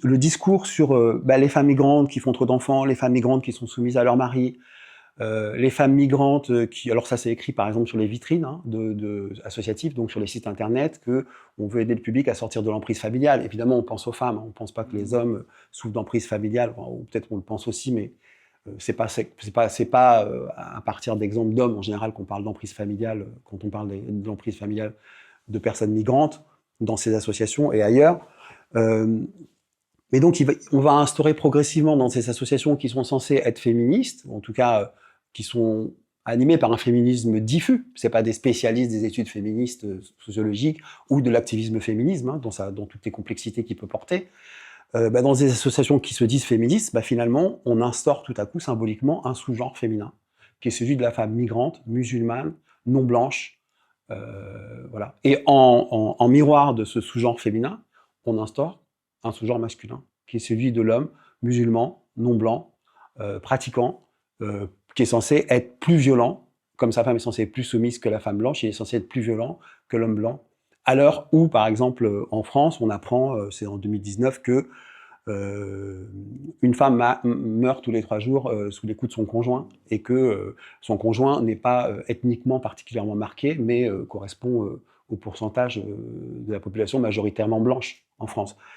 le discours sur les femmes migrantes qui font trop d'enfants, les femmes migrantes qui sont soumises à leur mari, les femmes migrantes qui... Alors ça, c'est écrit par exemple sur les vitrines hein, associatives, donc sur les sites internet, qu'on veut aider le public à sortir de l'emprise familiale. Évidemment, on pense aux femmes, hein, on ne pense pas que les hommes souffrent d'emprise familiale, ou peut-être on le pense aussi, mais c'est pas à partir d'exemples d'hommes en général qu'on parle d'emprise familiale, quand on parle de l'emprise familiale de personnes migrantes dans ces associations et ailleurs. Mais donc, on va instaurer progressivement dans ces associations qui sont censées être féministes, en tout cas qui sont animées par un féminisme diffus, ce n'est pas des spécialistes des études féministes sociologiques ou de l'activisme féminisme, hein, dans toutes les complexités qu'il peut porter. Dans des associations qui se disent féministes, finalement, on instaure tout à coup symboliquement un sous-genre féminin, qui est celui de la femme migrante, musulmane, non blanche. Voilà. Et en miroir de ce sous-genre féminin, on instaure un sous-genre masculin, qui est celui de l'homme musulman, non blanc, pratiquant, qui est censé être plus violent, comme sa femme est censée être plus soumise que la femme blanche, il est censé être plus violent que l'homme blanc. À l'heure où, par exemple, en France, on apprend, c'est en 2019, que une femme meurt tous les 3 jours sous les coups de son conjoint, et que son conjoint n'est pas ethniquement particulièrement marqué, mais correspond au pourcentage de la population majoritairement blanche en France.